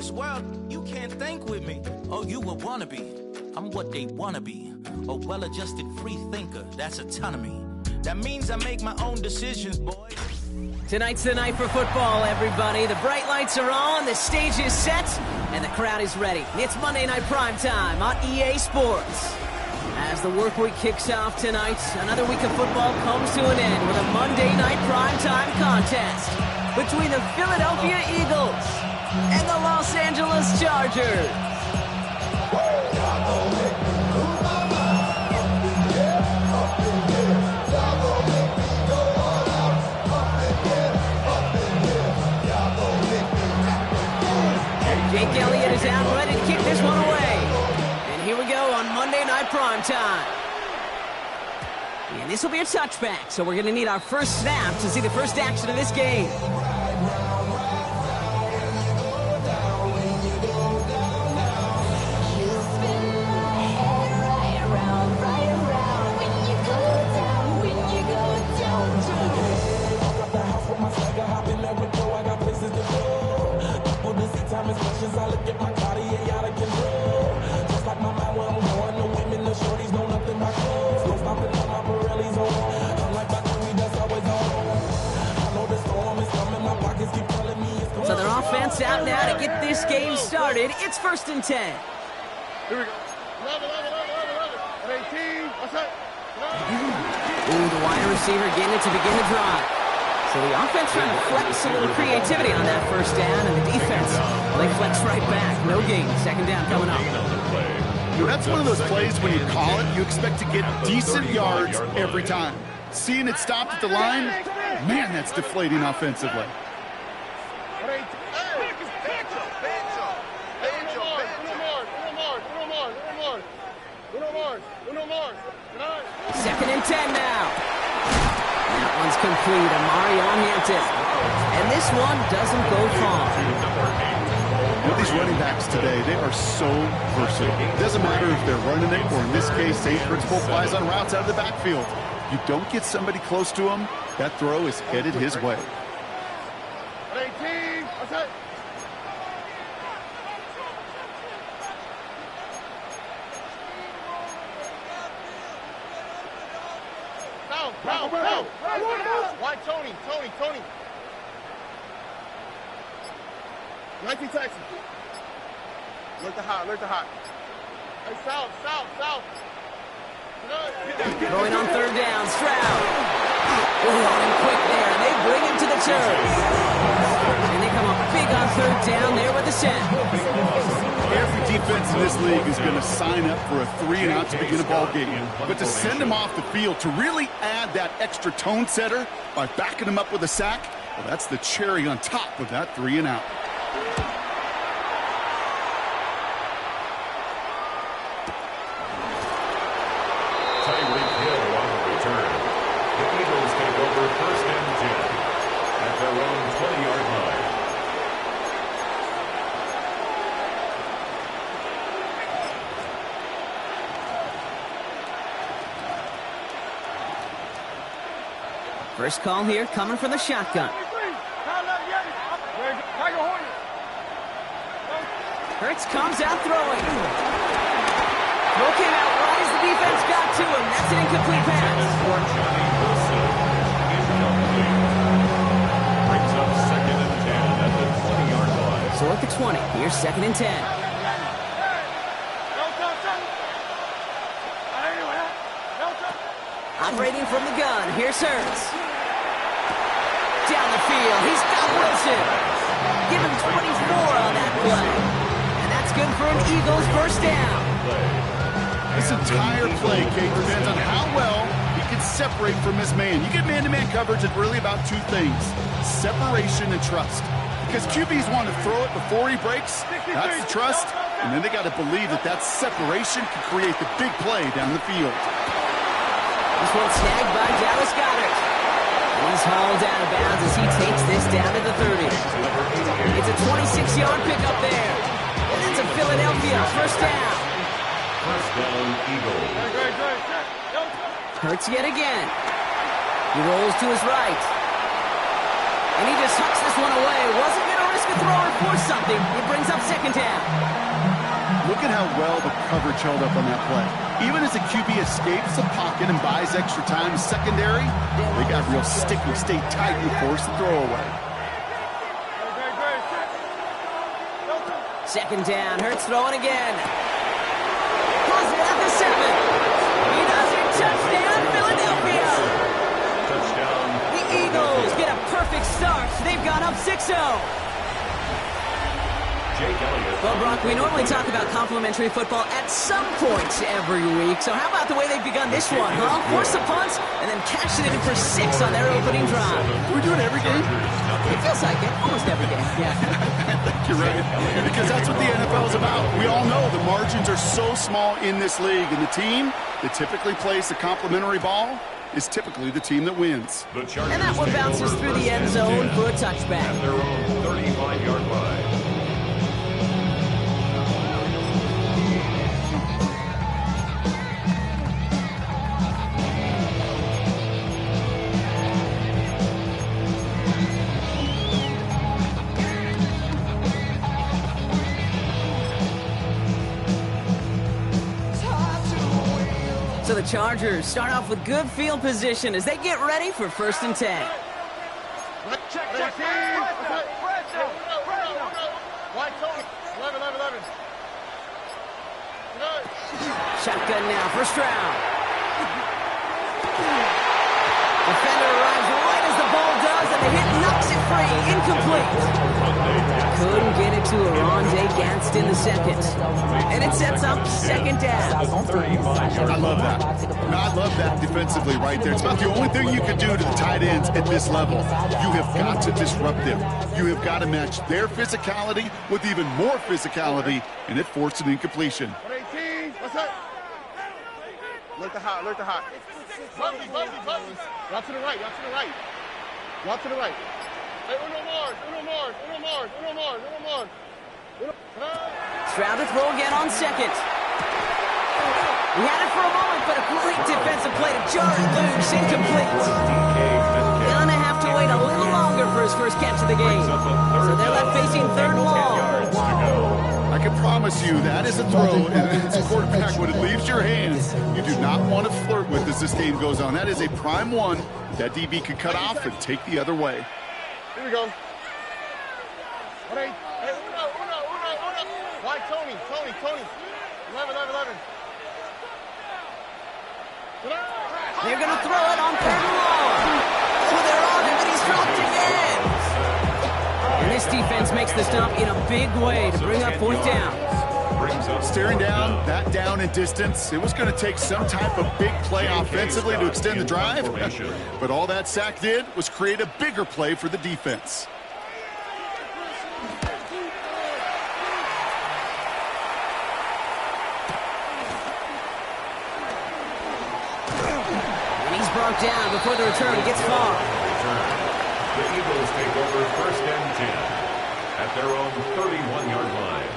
this world, you can't think with me. Oh, you a wannabe. I'm what they wanna be. A well-adjusted free thinker, that's autonomy. That means I make my own decisions, boy. Tonight's the night for football, everybody. The bright lights are on, the stage is set, and the crowd is ready. It's Monday Night Primetime on EA Sports. As the work week kicks off tonight, another week of football comes to an end with a Monday Night Primetime contest between the Philadelphia Eagles and the Los Angeles Chargers. Jake Elliott is out, ready to kick this one away. And here we go on Monday Night Primetime. And this will be a touchback, so we're going to need our first snap to see the first action of this game. So their offense out now to get this game started. It's 1st and 10. Here we go. 11. 18. What's up? Ooh, the wide receiver getting it to begin the drive. So the offense trying to flex a little creativity on that first down, and the defense, well, they flex right back. No gain. 2nd down coming up. That's one of those plays when you call it, you expect to get decent yards every time. Seeing it stopped at the line, man, that's deflating offensively. Second and 10 now. That one's complete. Amarion Hampton. And this one doesn't go far. These running backs today, they are so versatile. It doesn't matter if they're running it, or in this case, same principle applies on routes out of the backfield. You don't get somebody close to him, that throw is headed his way. 18. What's that? Down. Why Tony? 19 Texas. Alert the hot. Hey, south. Throwing on 3rd down, Stroud. And quick there, and they bring him to the turf. And they come up big on 3rd down there with the sack. Every defense in this league is going to sign up for a 3-and-out to begin a ball game. But to send them off the field, to really add that extra tone setter by backing them up with a sack, well, that's the cherry on top of that 3-and-out. Tyreek Hill on the return. The Eagles take over 1st and 10 at their own 20-yard line. First call here coming from the shotgun. Hurts comes out throwing. Throw came out right as the defense got to him. That's an incomplete pass. Brings up 2nd and 10 at the 20-yard line. So at the 20, here's 2nd and 10. Operating from the gun, here's Hurts. Down the field, he's got Wilson. Give him 24 on that play. And that's good for an Eagles 1st down. This entire play, Kate, depends on how well he can separate from his man. You get man-to-man coverage, it's really about 2 things: separation and trust. Because QBs want to throw it before he breaks, that's the trust, and then they got to believe that that separation can create the big play down the field. This one snagged by Dallas Goedert. And he's hauled out of bounds as he takes this down to the 30. It's a 26-yard pickup there. And it's a Philadelphia 1st down. 1st down, Eagles. Hurts yet again. He rolls to his right. And he just hucks this one away. Wasn't going to risk a throw or force something. It brings up second down. Look at how well the coverage held up on that play. Even as the QB escapes the pocket and buys extra time secondary, they got real sticky, stayed tight, and forced the throw away. Second down, Hurts throwing again. Pulls it at the 7. He does it, touchdown, Philadelphia! Touchdown. The Eagles get a perfect start. They've gone up 6-0. Jake Elliott. Well, Brock, we normally talk about complimentary football at some point every week. So how about the way they've begun this one, huh? Force a punt and then cash it in for 6 on their opening drive. We do it every game. It feels like it. Almost every game. Yeah. I think you're right. Because that's what the NFL is about. We all know the margins are so small in this league. And the team that typically plays the complimentary ball is typically the team that wins. And that one bounces through the end zone for a touchback. At their own 35-yard line. So the Chargers start off with good field position as they get ready for 1st and 10. Check. White Tony. 11. Shotgun now, first round. Defender arrives right as the ball does, and the hit knocks it free. Incomplete. Couldn't get it to Arondé Gadsden the second. And it sets up second down. I love that. I love that defensively right there. It's about the only thing you can do to the tight ends at this level. You have got to disrupt them. You have got to match their physicality with even more physicality, and it forced an incompletion. 18. What's up? Look the hot. Buzzy. Y'all to the right. Hey, Uno Mars. Stroud to throw again on second. He had it for a moment, but a great defensive play to jar it loose. Incomplete. Gonna have to wait a little longer for his first catch of the game. So they're left facing 3rd and long. I can promise you that is a throw, and as a quarterback, when it leaves your hands, you do not want to flirt with as this game goes on. That is a prime one that DB could cut off and take the other way. Here we go. Hey, Uno. White Tony. 11. They're going to throw it on 3rd and long. Oh, they're on him, and he's dropped again. And this defense makes the stop in a big way to bring up 4th down. Staring down, that down in distance, it was going to take some type of big play offensively to extend the drive. But all that sack did was create a bigger play for the defense. Brought down before the return gets far. The Eagles take over 1st and 10 at their own 31-yard line.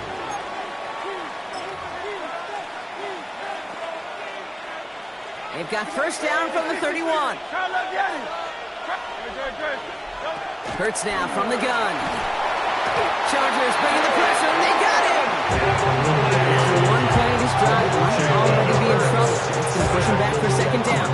They've got first down from the 31. Hurts now from the gun. Chargers bringing the pressure, and they got him! After one play of this drive, might already be in trouble. It's going to push him back for 2nd down.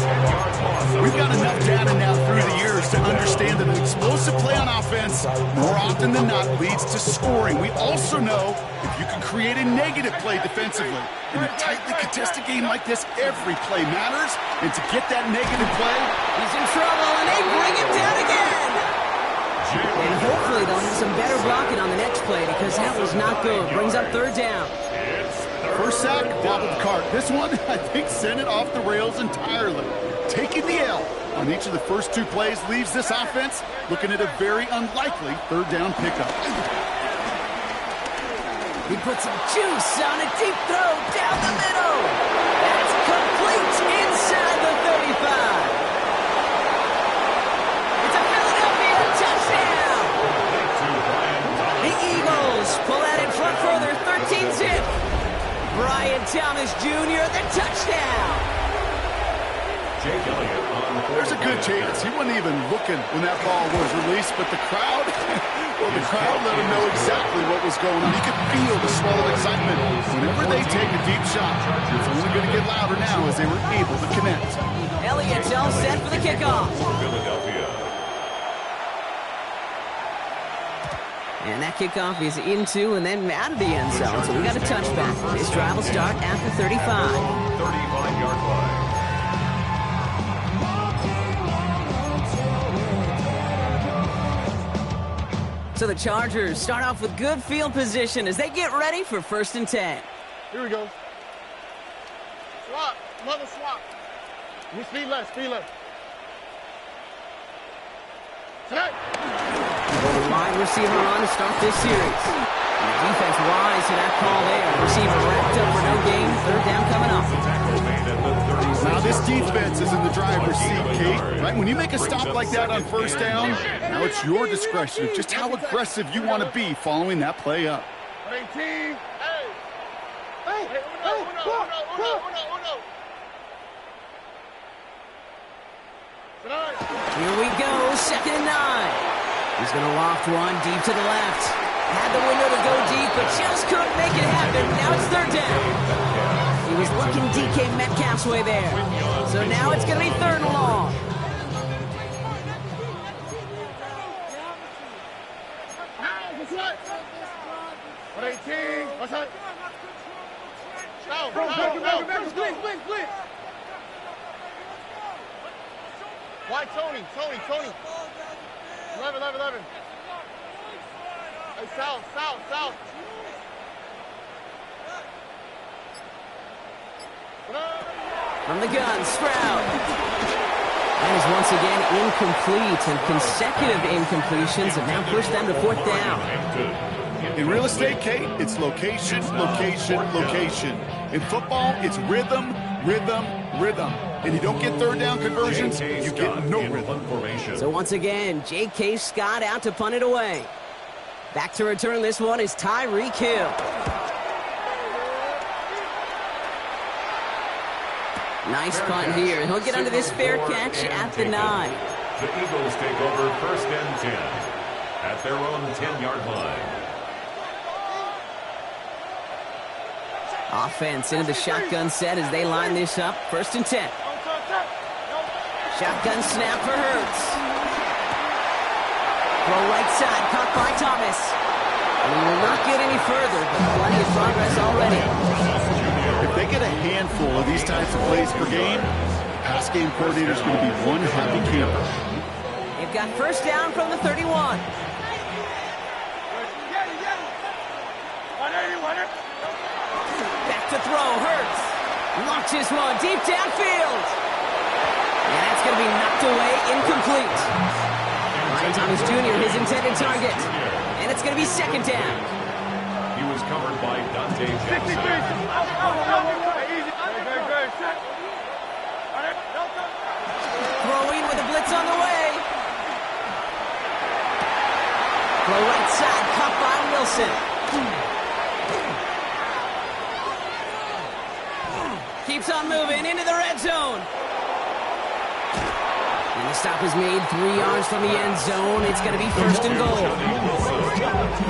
We've got enough data now through the years to understand that an explosive play on offense, more often than not, leads to scoring. We also know if you can create a negative play defensively. In a tightly contested game like this, every play matters. And to get that negative play, he's in trouble, and they bring him down again! And hopefully they'll have some better blocking on the next play because that was not good. Brings up 3rd down. First sack, bobbled the cart. This one, I think, sent it off the rails entirely. Taking the L on each of the first 2 plays leaves this offense looking at a very unlikely 3rd down pickup. He puts some juice on a deep throw down the middle. That's complete inside the 35. It's a Philadelphia touchdown. The Eagles pull out in front for their 13-zip. Brian Thomas Jr., the touchdown. Jake Elliott on the There's a good chance he wasn't even looking when that ball was released, but the crowd, well, the crowd let him know exactly what was going on. He could feel the swell of excitement. Whenever they take a deep shot, it's only going to get louder now as they were able to connect. Elliott's all set for the kickoff. Philadelphia. And that kickoff is into and then out of the end zone, so we got a touchback. This drive will start after 35. 35-yard line. So the Chargers start off with good field position as they get ready for 1st and 10. Here we go. Swap. Another swap. Speed left. Speed left. Tonight. The wide receiver on to start this series. And the defense wise to that call there. Receiver wrapped up for no gain. 3rd down coming up. Now this defense is in the driver's seat, Kate. Right? When you make a stop like that on 1st down, now it's your discretion of just how aggressive you want to be following that play up. 18. Hey. Uno. Here we go, 2nd and 9. He's going to loft one deep to the left. Had the window to go deep, but just couldn't make it happen. Now it's 3rd down. He was looking DK Metcalf's way there. So now it's going to be 3rd and long. Why Tony? 11. Hey, south. From the gun, Sprout. That is once again incomplete, and consecutive incompletions have now pushed them to 4th down. In real estate, Kate, it's location. In football, it's rhythm. And you don't get 3rd down conversions, you get no rhythm. So once again, J.K. Scott out to punt it away. Back to return this one is Tyreek Hill. Nice punt here. He'll get under this fair catch at the 9. The Eagles take over 1st and 10 at their own 10-yard line. Offense into the shotgun set as they line this up. 1st and 10. Shotgun snap for Hurts. Throw right side, caught by Thomas. And he will not get any further, but plenty of progress already. If they get a handful of these types of plays per game, pass game coordinator's going to be one happy camper. They've got 1st down from the 31. Back to throw, Hurts. Launches one deep downfield. And that's going to be knocked away, incomplete. Ryan Thomas Jr., his intended target. And it's going to be 2nd down. He was covered by Dante Jackson. Throwing with a blitz on the way. Throw right side, caught by Wilson. Keeps on moving into the red zone. And the stop is made 3 yards from the end zone. It's going to be 1st and goal.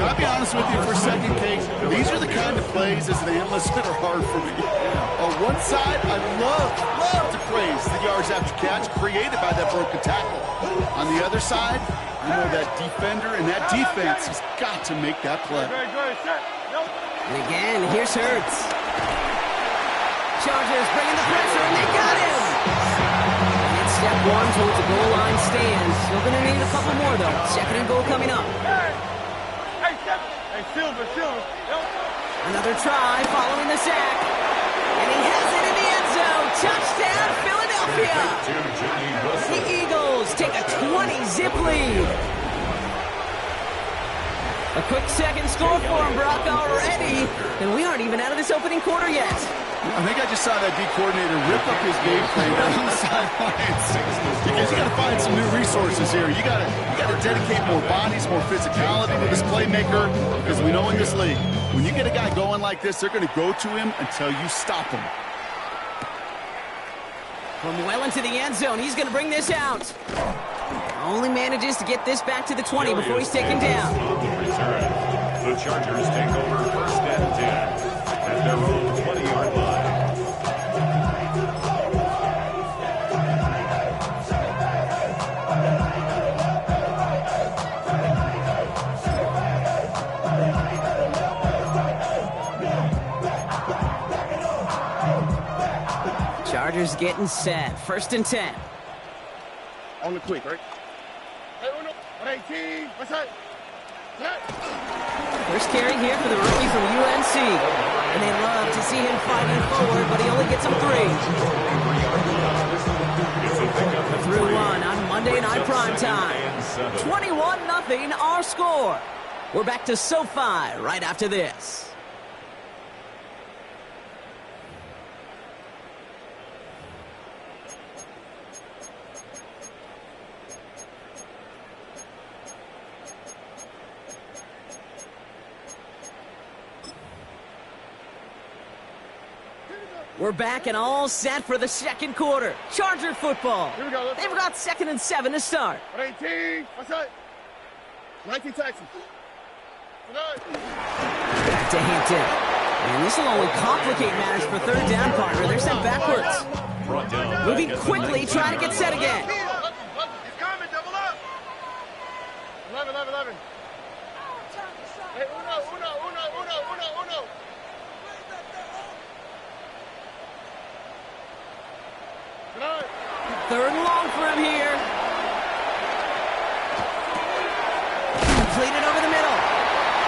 I'll be honest with you for a second, Kate. These are the kind of plays as an analyst that are hard for me. On one side, I love to praise the yards after catch created by that broken tackle. On the other side, you know that defender and that defense has got to make that play. And again, here's Hurts. Chargers bringing the pressure, and they got him! And it's step 1 towards the goal line stands. Still going to need a couple more, though. 2nd and goal coming up. Hey, Silver. Another try following the sack. And he has it in the end zone. Touchdown, Philadelphia! The Eagles take a 20-zip lead. A quick second score for him, Brock, already. And we aren't even out of this opening quarter yet. I think I just saw that D coordinator rip up his game plan down on the sidelines. Because you got to find some new resources here. You got to dedicate more bodies, more physicality to this playmaker. Because we know in this league, when you get a guy going like this, they're going to go to him until you stop him. From well into the end zone, he's going to bring this out. Only manages to get this back to the 20 before he's taken down. On the return, the Chargers take over first and 10 at their own 20-yard line. Chargers getting set. First and 10. On the quick, right? Hey, 118. What's that? First carry here for the rookie from UNC. And they love to see him fighting forward, but he only gets them 3. Through 1 on Monday Night Primetime. 21-0 our score. We're back to SoFi right after this. We're back and all set for the second quarter. Charger football. Here we go. They've got 2nd and 7 to start. 118. What's that? 19 Texas. Back to Hampton. And this will only complicate matters for third down, partner. They're sent backwards. Moving quickly, trying to get set again. He's coming, double up. 11. Hey, uno. Third and long for him here. Completed over the middle.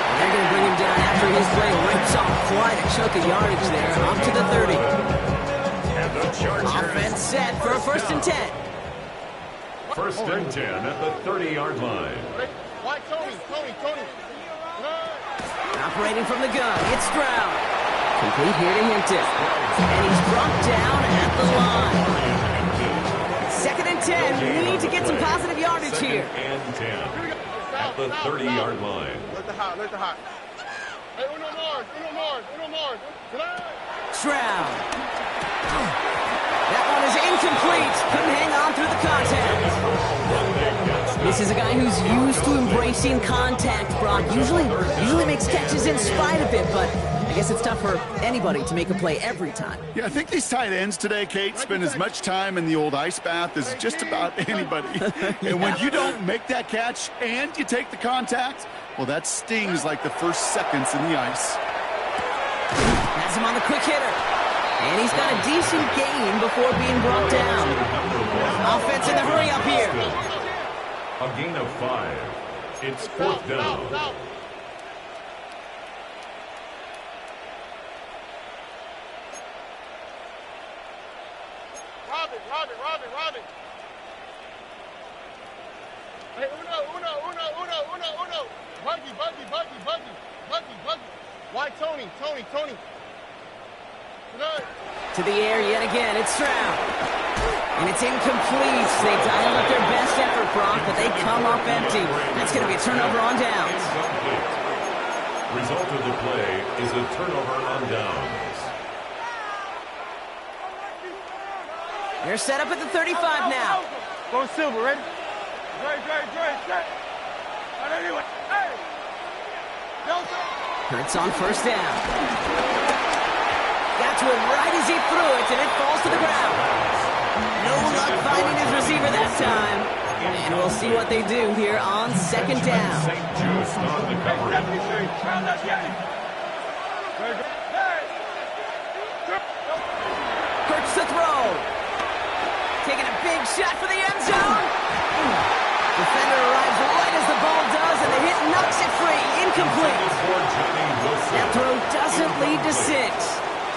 And they're going to bring him down after his play rips off quite a chunk of yardage there. Up to the 30. And the Chargers. Offense set for a first and 10. First and 10 at the 30-yard line. Why, Tony. Operating from the gun, it's Stroud. Complete here to Hinton. And he's brought down at the line. 2nd and 10. We need to get some positive yardage here. And 10 at the 30-yard line. Let the hot. Hey, uno more. Stroud. That one is incomplete. Couldn't hang on through the contact. This is a guy who's used to embracing contact, Brock. Usually makes catches in spite of it, but I guess it's tough for anybody to make a play every time. Yeah, I think these tight ends today, Kate, spend as much time in the old ice bath as just about anybody. And when you don't make that catch and you take the contact, well, that stings like the first seconds in the ice. Has him on the quick hitter. And he's got a decent gain before being brought down. Offense in the hurry up here. A gain of 5. It's 4th down. Robin. Hey, uno. Buggy. Why, Tony. To the air yet again, it's Stroud. And it's incomplete. They dial up their best effort, Brock, but they come up empty. That's going to be a turnover on downs. Result of the play is a turnover on downs. They're set up at the 35 now. Go Silver, ready? Dre. Anyway, hey! Hurts on first down. Got to him right as he threw it, and it falls to the ground. No luck finding his receiver that time. And we'll see what they do here on 2nd down. St. Just on the coverage. Hurts to throw. Taking a big shot for the end zone. Defender arrives right as the ball does, and the hit knocks it free. Incomplete. That throw doesn't lead to 6.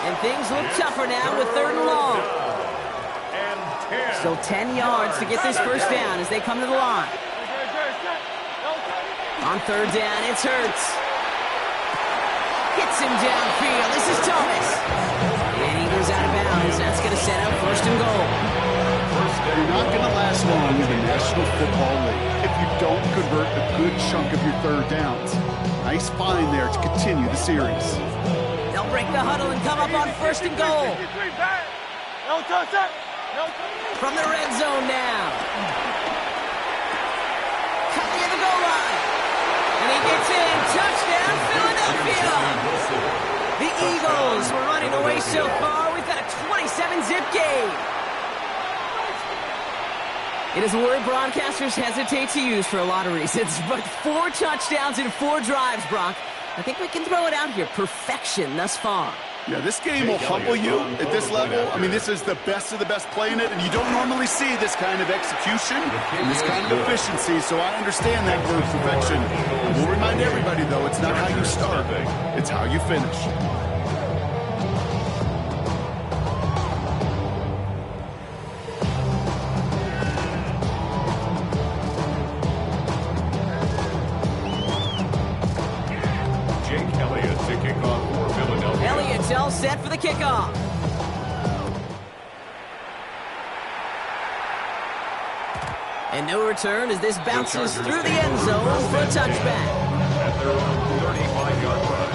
And things look tougher now with 3rd and long. So 10 yards to get this first down as they come to the line. On 3rd down, it's Hurts. Hits him downfield. This is Thomas. And he goes out of bounds. That's going to set up 1st and goal. You're not going to last long in the National Football League if you don't convert a good chunk of your 3rd downs. Nice find there to continue the series. They'll break the huddle and come up on 1st and goal. From the red zone now. Cut near the goal line. And he gets in. Touchdown, Philadelphia. The Eagles were running away so far. We've got a 27-zip game. It is a word broadcasters hesitate to use for a lot of reasons, but 4 touchdowns in 4 drives, Brock. I think we can throw it out here. Perfection thus far. Yeah, this game will humble you at this level. I mean, this is the best of the best playing it, and you don't normally see this kind of execution and this kind of efficiency, so I understand that word perfection. We'll remind everybody, though, it's not how you start, it's how you finish. Elliott's all set for the kickoff. And no return as this bounces through the end zone for a touchback. At their own 35-yard line.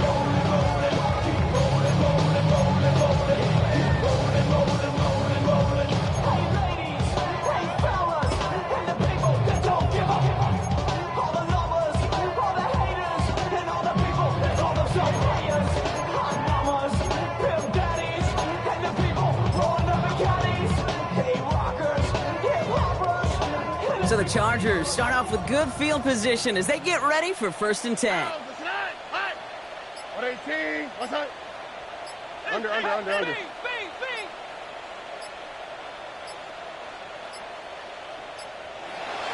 So the Chargers start off with good field position as they get ready for 1st and 10. 118. What's that? Under.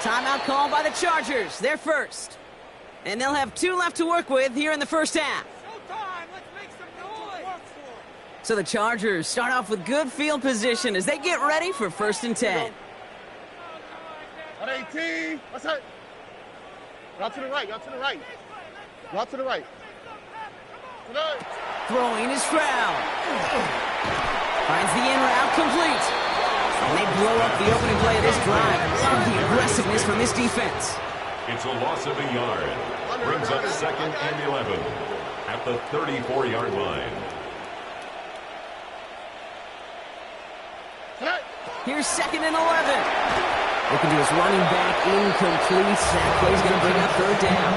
Timeout called by the Chargers. They're first. And they'll have 2 left to work with here in the first half. Showtime. Let's make some noise. So the Chargers start off with good field position as they get ready for 1st and 10. 118. What's that? Out to the right. Out to the right. Out to the right. Throwing is Stroud. Finds the in route complete. And they blow up the opening play of this drive. Love the aggressiveness from this defense. It's a loss of a yard. Brings up 2nd and 11 at the 34-yard line. Here's 2nd and 11. Looking to his running back, incomplete. That play's going to bring up 3rd down.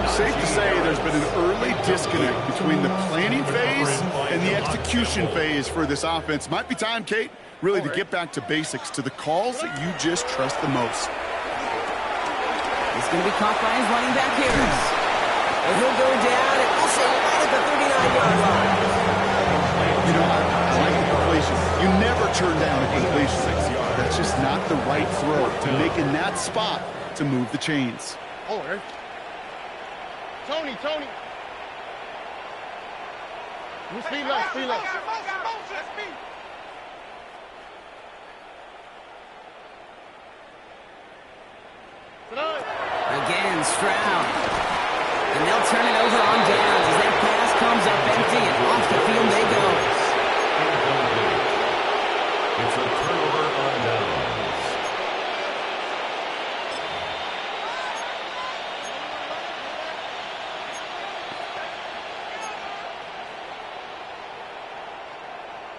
Safe to say there's been an early disconnect between the planning phase and the execution phase for this offense. Might be time, Kate, really to get back to basics, to the calls that you just trust the most. He's going to be caught by his running back here. And he'll go down and we'll say right at the 39-yard line. You know, I like the completion. You never turn down a completion. That's just not the right throw to make in that spot to move the chains. Oh, there. Tony. Speed left. Again, Stroud. And they'll turn it over on downs as that pass comes up empty and off the field they go. It's a turnover on downs.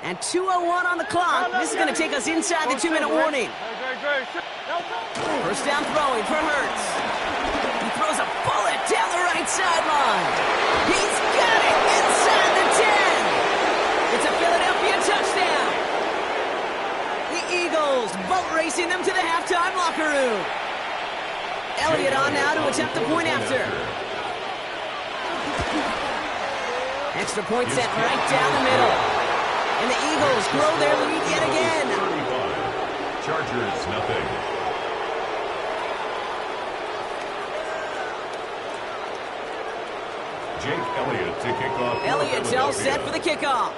And 2:01 on the clock. This is going to take us inside the 2-minute warning. First down throwing for Hurts. He throws a bullet down the right sideline. He's got it inside the 10. It's a Philadelphia touchdown. The Eagles boat racing them to the halftime locker room. Elliott on now to attempt the point after. Extra point set right down the middle. And the Eagles grow their lead yet again. 35. Chargers, nothing. Jake Elliott to kick off. Elliott's all set for the kickoff.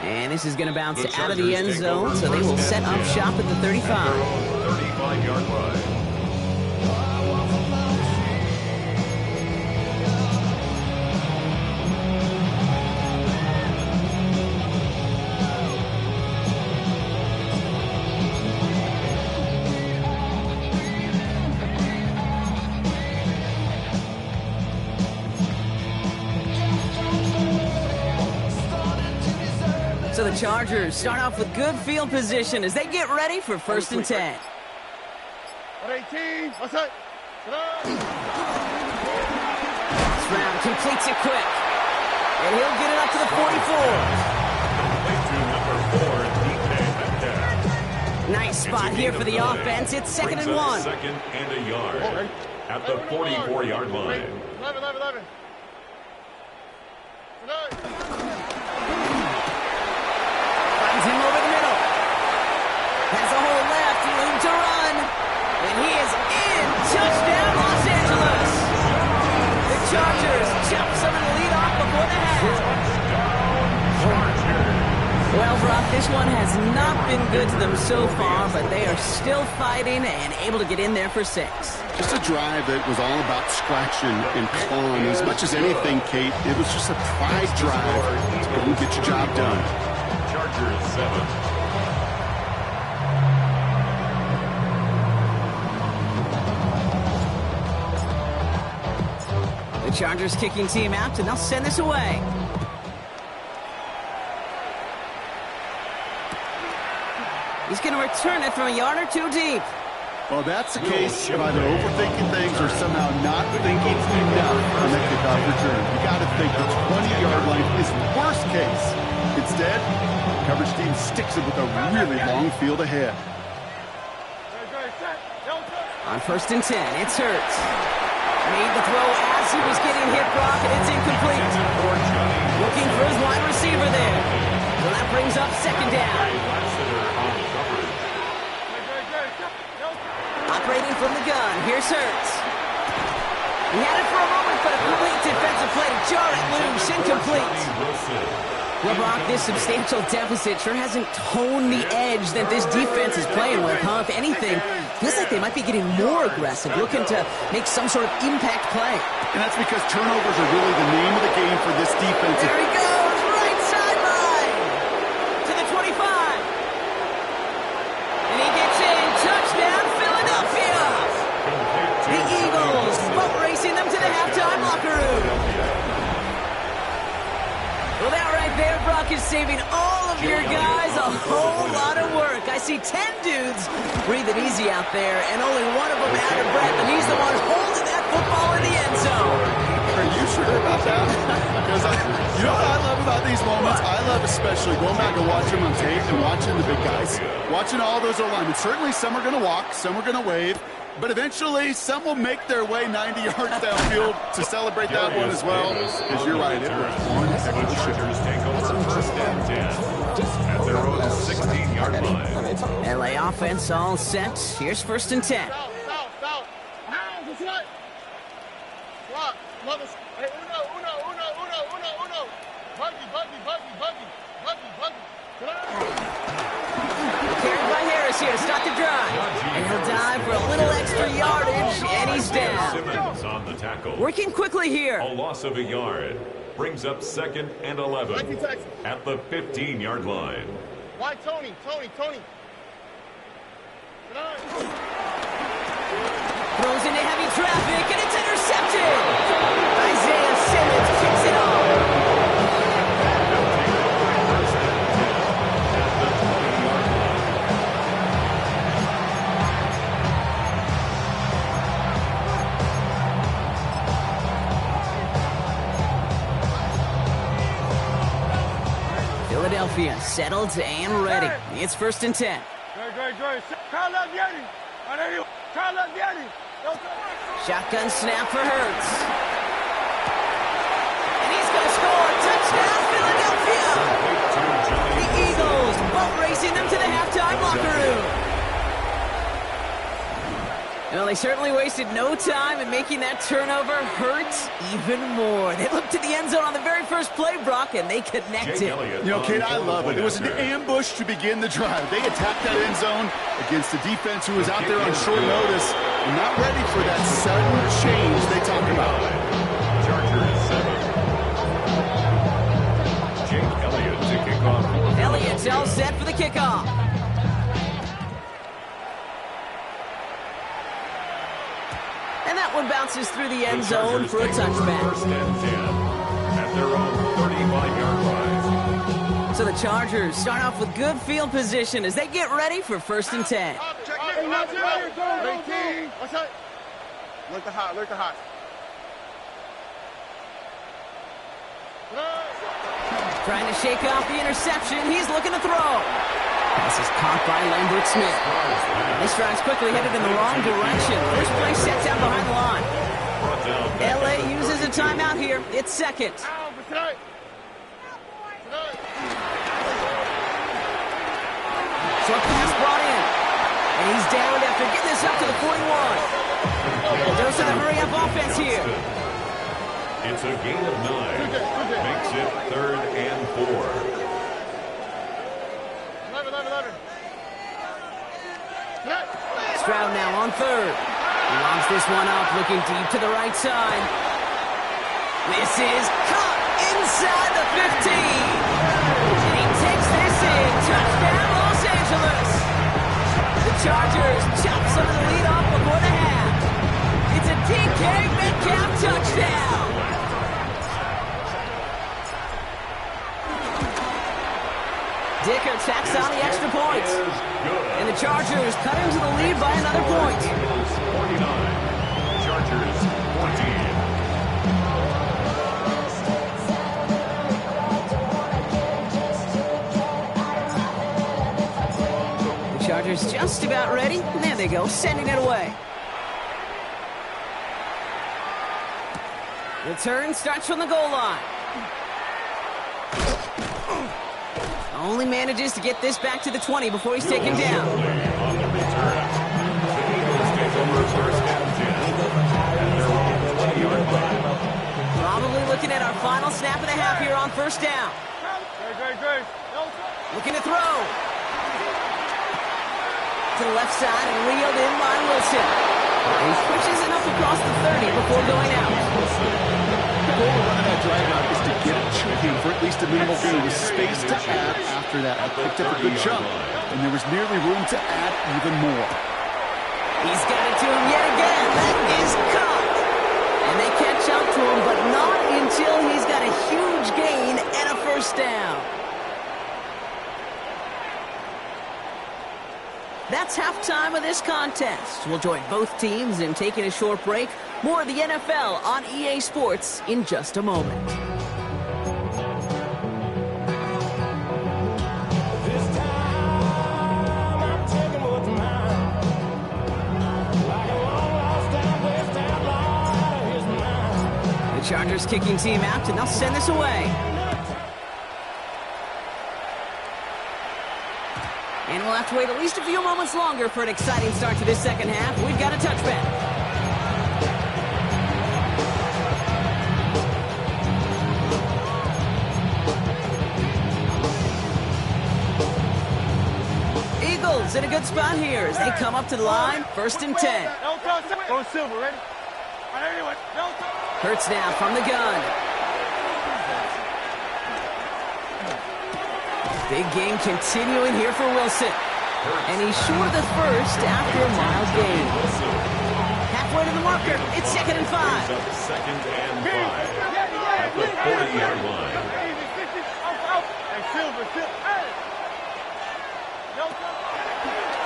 And this is going to bounce out of the end zone, so they will set up shop at the 35. 35-yard line. So the Chargers start off with good field position as they get ready for 1st and 10. 18. What's up? Brown completes it quick. And he'll get it up to the 44. Nice spot here for the offense. It's 2nd and 1. 2nd and a yard at the 44-yard line. 11. Finds him over the middle. Has a hole left. Room to run. And he is in. Touchdown, Los Angeles. The Chargers jump some and lead off before the half. Well, Brock, this one has not been good to them so far, but they are still fighting and able to get in there for 6. Just a drive that was all about scratching and clawing. As much as anything, Kate, it was just a pride drive to go and get your job done. Chargers 7. The Chargers kicking team out, and they'll send this away. He's going to return it from a yard or 2 deep. Well, that's the case of either overthinking things or somehow not thinking enough on that kickoff return. You got to think the 20-yard line is worst case. Instead, the coverage team sticks it with a really long field ahead. On 1st and 10, it's Hurts. Made the throw as he was getting hit, Brock, and it's incomplete. Looking for his wide receiver there. Well, that brings up 2nd down. Operating from the gun, here's Hurts. He had it for a moment, but a complete defensive play to jar it loose, incomplete. Well, Brock, this substantial deficit sure hasn't toned the edge that this defense is playing with, huh? If anything, feels like they might be getting more aggressive, looking to make some sort of impact play. And that's because turnovers are really the name of the game for this defense. There he goes, right sideline to the 25. And he gets in, touchdown, Philadelphia. The Eagles boat racing them to the halftime locker room. Well, that right there, Brock, is saving all of your guys a whole lot of work. I see 10 dudes breathing easy out there, and only one of them out of breath, and he's the one holding that football in the end zone. Are you sure about that? Because you know what I love about these moments? I love especially going back and watching them on tape and watching the big guys. Watching all those alignments. Certainly some are going to walk, some are going to wave, but eventually some will make their way 90 yards downfield to celebrate that one as well. Because you're right, it was one heck of a show. Chargers take over 1st and 10 at their own 16-yard line. LA offense all set. Here's 1st and 10. South. Hands, it's right. Block. Mother. Hey, uno. Buggy. Carried by Harris here to start the drive. And he'll dive for a little extra yardage, and he's down. Simmons on the tackle. Working quickly here. A loss of a yard brings up 2nd and 11 at the 15-yard line. Why Tony? Throws into heavy traffic, and it's intercepted. Isaiah Simmons kicks it off. Philadelphia settled and ready. It's 1st and 10. Shotgun snap for Hurts. And he's going to score. Touchdown, Philadelphia! The Eagles boat racing them to the halftime locker room. Well, they certainly wasted no time in making that turnover hurt even more. They looked to the end zone on the very first play, Brock, and they connected. You know, Kate, I love it. It was an ambush to begin the drive. They attacked that end zone against a defense who was out there on short notice and not ready for that sudden change they talk about. Chargers 7. Jake Elliott to kick off. Elliott's all set for the kickoff. And that one bounces through the end zone for a touchback. 1st and 10 at their own 35-yard line. So So the Chargers start off with good field position as they get ready for 1st and 10. Look the hot, look the hot. Trying to shake off the interception. He's looking to throw. Pass is caught by Lambert Smith. This drive's quickly headed in the wrong direction. First play set down behind the line. LA uses a timeout here. It's 2nd. Short pass brought in. And he's downed after getting this up to the 41. Dose of the hurry-up offense here. It's a gain of 9. Makes it 3rd and 4. 11. Stroud now on 3rd. He lobs this one up, looking deep to the right side. This is caught inside the 15. And he takes this in. Touchdown, Los Angeles. The Chargers chop some of the lead off before the half. It's a DK Metcalf touchdown. Dicker tacks on the extra point. And the Chargers cut into the lead by another point. 49. Chargers 14. The Chargers just about ready. And there they go, sending it away. Return starts from the goal line. Only manages to get this back to the 20 before he's taken down. On the return, the Eagles take over 1st and 10 at their own 20-yard line. Probably looking at our final snap of the half here on 1st down. Great. Looking to throw. To the left side and reeled in by Wilson. He pushes it up across the 30 before going out. The goal of running that drag route is to get it choking for at least a minimal gain with space to add after that. He picked up a good jump, and there was nearly room to add even more. He's got it to him yet again. That is caught. And they catch up to him, but not until he's got a huge gain and a 1st down. That's halftime of this contest. We'll join both teams in taking a short break. More of the NFL on EA Sports in just a moment. The Chargers kicking team out, and they'll send this away. And we'll have to wait at least a few moments longer for an exciting start to this 2nd half. We've got a touchback. Eagles in a good spot here as they come up to the line. 1st and 10. Go Silver, ready? Hurts now from the gun. Big game continuing here for Wilson. And he's short of the 1st after a mild gain. Halfway to the marker. It's 2nd and 5. 2nd and 5 at the 40-yard line.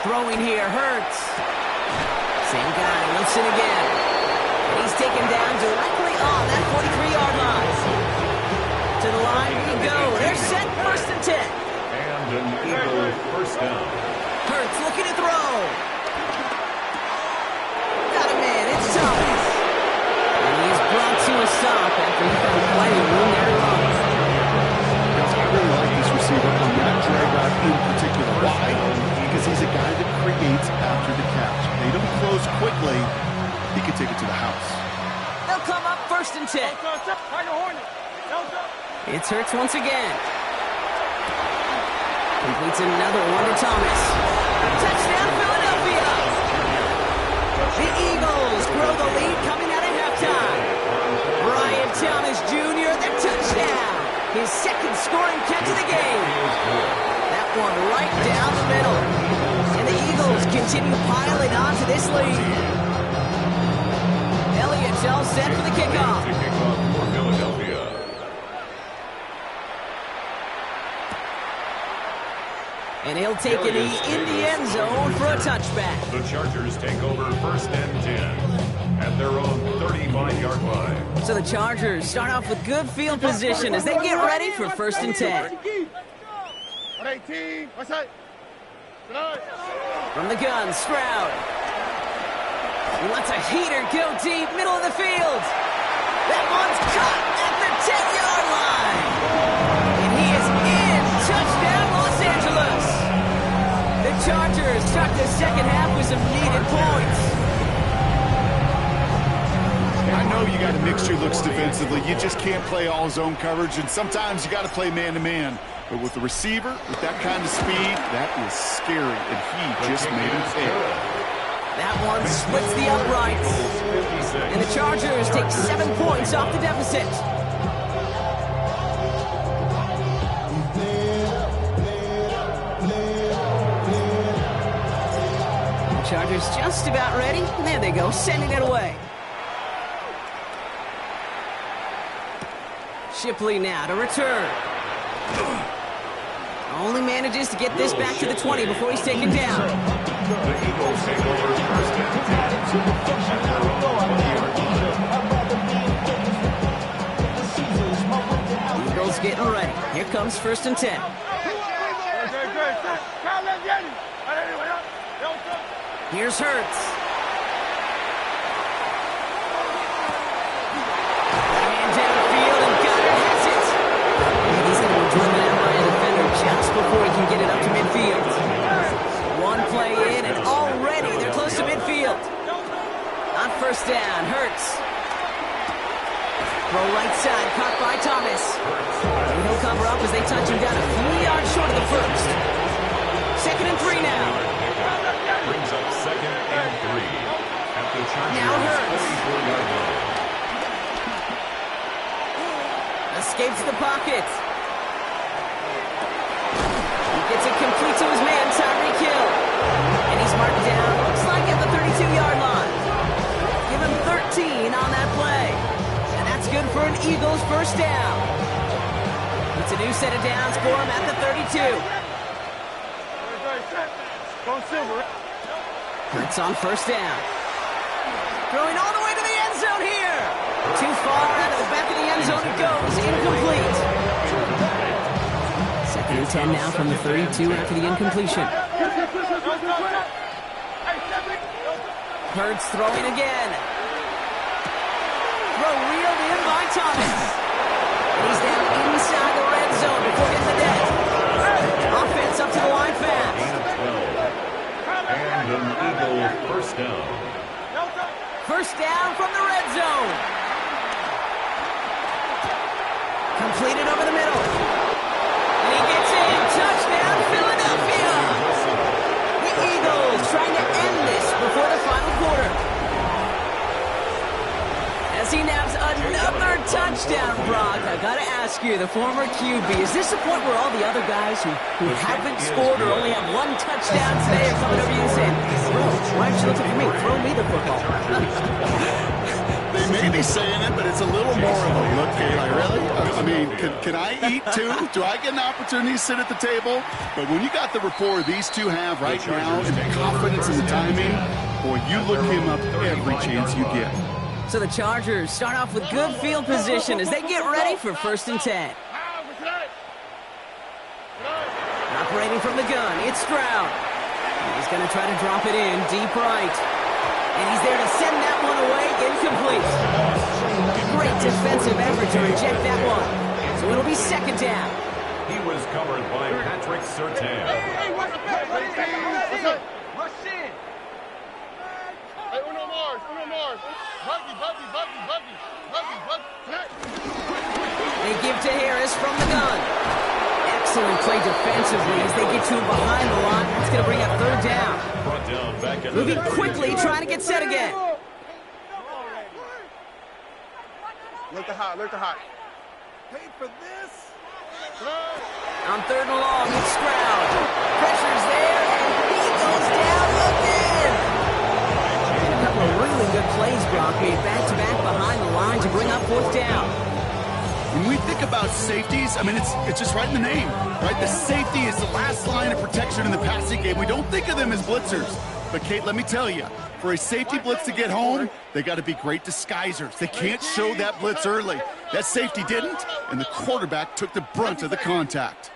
Throwing here, Hurts. Same guy, Wilson again. And he's taken down directly on that 43-yard line. To the line we go. They're set 1st and 10. And an Eagle 1st down. Hurts looking to throw. Got him in. It's Thomas. And he's brought to a stop after he found plenty of room there to run. I really like this receiver on that drag route in particular. Why? Because he's a guy that creates after the catch. They don't close quickly. He can take it to the house. They'll come up 1st and 10. It's Hurts once again. Completes another one to Thomas. Touchdown, Philadelphia! The Eagles grow the lead coming out of halftime. Brian Thomas Jr., the touchdown. His 2nd scoring catch of the game. That one right down the middle. And the Eagles continue piling on to this lead. Elliott's all set for the kickoff. To kick off for Philadelphia. And he'll take a knee in the end zone for a touchback. The Chargers take over first and 10 at their own 35-yard line. So the Chargers start off with good field position as they get ready for first and 10. From the gun, Stroud. He lets a heater go deep, middle of the field. That one's caught at the 10-yard line. And he is in. Touchdown, Los Angeles. The Chargers start the second half with some needed points. I know you got to mix your looks defensively. You just can't play all zone coverage, and sometimes you got to play man-to-man. But with the receiver, with that kind of speed, that is scary, and he just made him pay. That one splits the uprights. And the Chargers take 7 points off the deficit. The Chargers just about ready. And there they go, sending it away. Shipley now to return. Only manages to get this back to the 20 before he's taken down. The Eagles take over first and 10 at their own 20-yard line. Eagles getting ready. Here comes first and 10. Here's Hurts. Man downfield, and Goddard has it. And he's going to be driven out by a defender just before he can get it up to midfield. One play in, and already they're close to midfield. On first down, Hurts. Throw right side, caught by Thomas. And he'll cover up as they touch him down a few yards short of the first. Second and 3 now. Brings up second and 3 at the Chargers' 44-yard line. Escapes the pocket. He gets it complete to his man, Tyreek Hill. And he's marked down, looks like at the 32-yard line. Give him 13 on that play. And that's good for an Eagles first down. It's a new set of downs for him at the 32. Hurts on first down. Throwing all the way to the end zone here. Too far out of the back of the end zone it goes. Incomplete. Second and 10 now from the 32 after the incompletion. Hurts throwing again. Throw reeled in by Thomas. And he's down inside the red zone before getting the net. Offense up to the line fast. And an Eagle first down. First down from the red zone. Completed over the middle. And he gets in. Touchdown, Philadelphia. The Eagles trying to end this before the final quarter. As he nabs another touchdown, Brock. I gotta ask you, the former QB, is this the point where all the other guys who haven't scored or only have one touchdown today are coming over you and saying, bro, why aren't you looking for me? Throw me the football. They may be saying it, but it's a little more of a look, like, really? I mean, can I eat too? Do I get an opportunity to sit at the table? But when you got the rapport these two have right now and the confidence in the timing, boy, you look him up every chance you get. So the Chargers start off with good field position as they get ready for first and 10. Operating from the gun, it's Stroud. He's going to try to drop it in deep right. And he's there to send that one away, incomplete. Great defensive effort to reject that one. So it'll be second down. He was covered by Patrick Surtain. Rush in. Hey, Uno Mars. Buggy. They give to Harris from the gun. Excellent play defensively as they get to him behind the line. That's going to bring up third down. Brought down back at Moving quickly, trying to get set again. Look the hot. Paid for this. On third and long, it's Stroud. Pressure's there, and he goes down again. A couple of really good plays, Brock, made back-to-back behind the line to bring up fourth down. When we think about safeties, I mean, it's just right in the name, right? The safety is the last best line of protection in the passing game. We don't think of them as blitzers. But, Kate, let me tell you, for a safety blitz to get home, they got to be great disguisers. They can't show that blitz early. That safety didn't, and the quarterback took the brunt of the contact.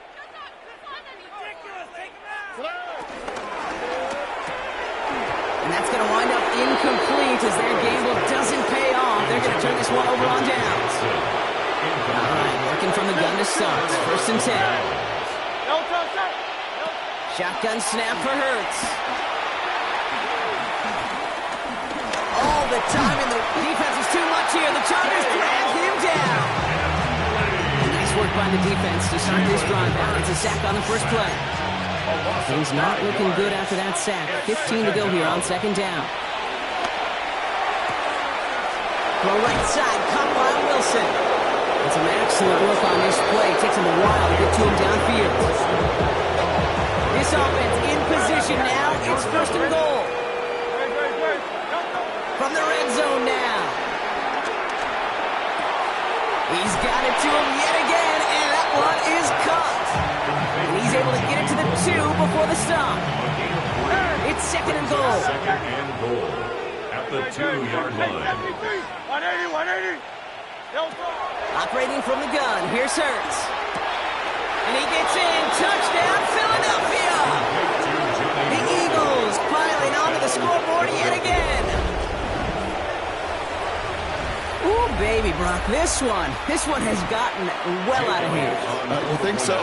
And that's going to wind up incomplete as their gamble doesn't pay off. They're going to turn this one over on downs. All right, working from the gun to start. 1st and 10. Shotgun snap for Hurts. All the time, and the defense is too much here. The Chargers drag him down. Nice work by the defense to start this drive out. It's a sack on the first play. Things not looking good after that sack. 15 to go here on 2nd down. The right side, caught by Wilson. And some excellent work on this play. Takes him a while to get to him downfield. This offense in position now. It's 1st and goal. From the red zone now. He's got it to him yet again, and that one is caught. And he's able to get it to the 2 before the stop. It's 2nd and goal. 2nd and goal at the 2-yard line. 180. Operating from the gun, here's Hurts. And he gets in. Touchdown, Philadelphia! The Eagles piling onto the scoreboard yet again. Ooh, baby, Brock, this one has gotten well out of hand. I think so.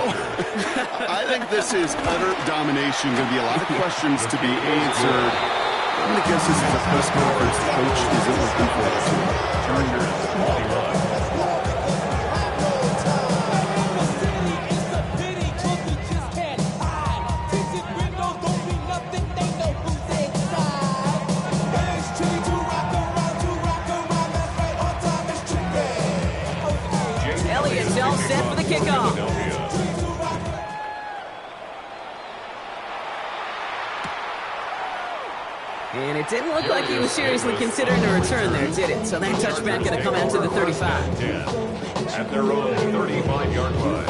I think this is utter domination. Going to be a lot of questions to be answered. I'm going to guess this is a press conference coach isn't looking forward to. Chargers 21. Set for the kickoff. And it didn't look like he was seriously considering a return there, did it? So that touchback going to come out to the 35. At their own 35-yard line.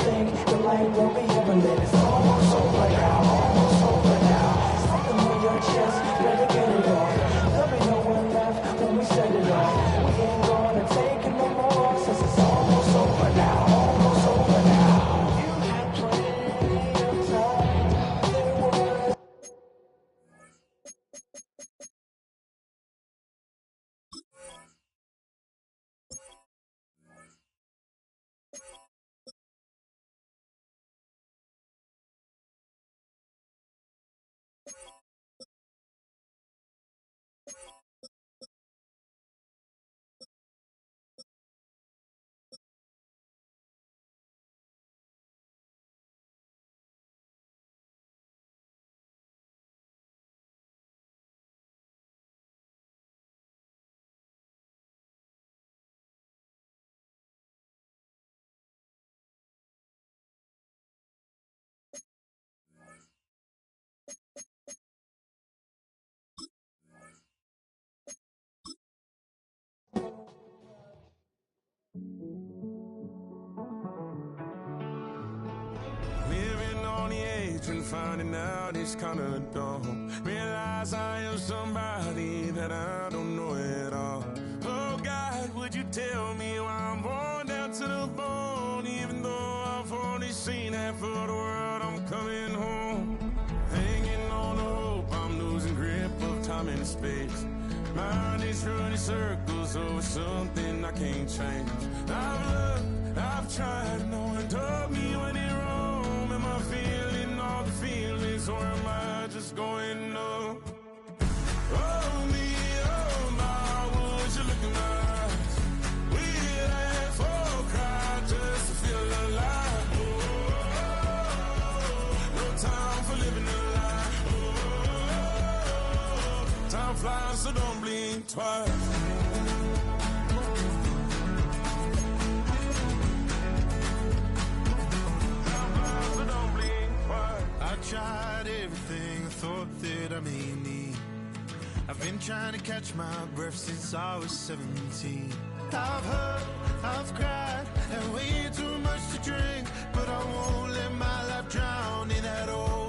And finding out it's kinda dumb. Realize I am somebody that I don't know at all. Oh God, would you tell me why I'm worn down to the bone? Even though I've only seen half of the world, I'm coming home. Hanging on to hope, I'm losing grip of time and space. Mind is running circles over something I can't change. I've looked, I've tried, no one told me when it wrong. Am I feeling all the feelings, or am I just going up? Oh me, oh my, would you look in my eyes? We'd laugh or cry just to feel alive. Oh, no time for living a lie. Oh, time flies, so don't blink twice. Tried everything, thought that I may need. I've been trying to catch my breath since I was 17. I've hurt, I've cried, and way too much to drink, but I won't let my life drown in that old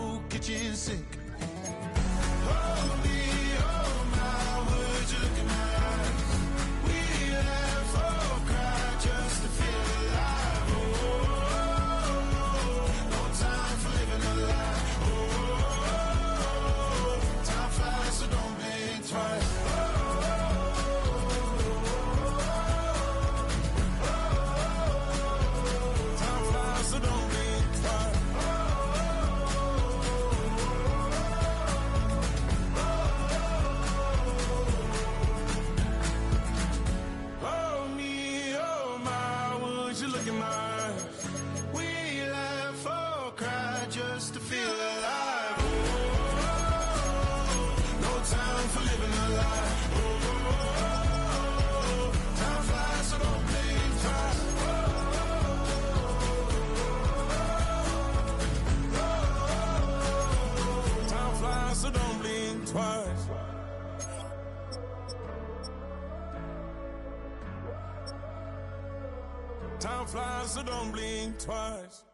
feel alive. No time for living a lie. Time flies, so don't think twice. Time flies, so don't blink twice. Time flies, so don't blink twice.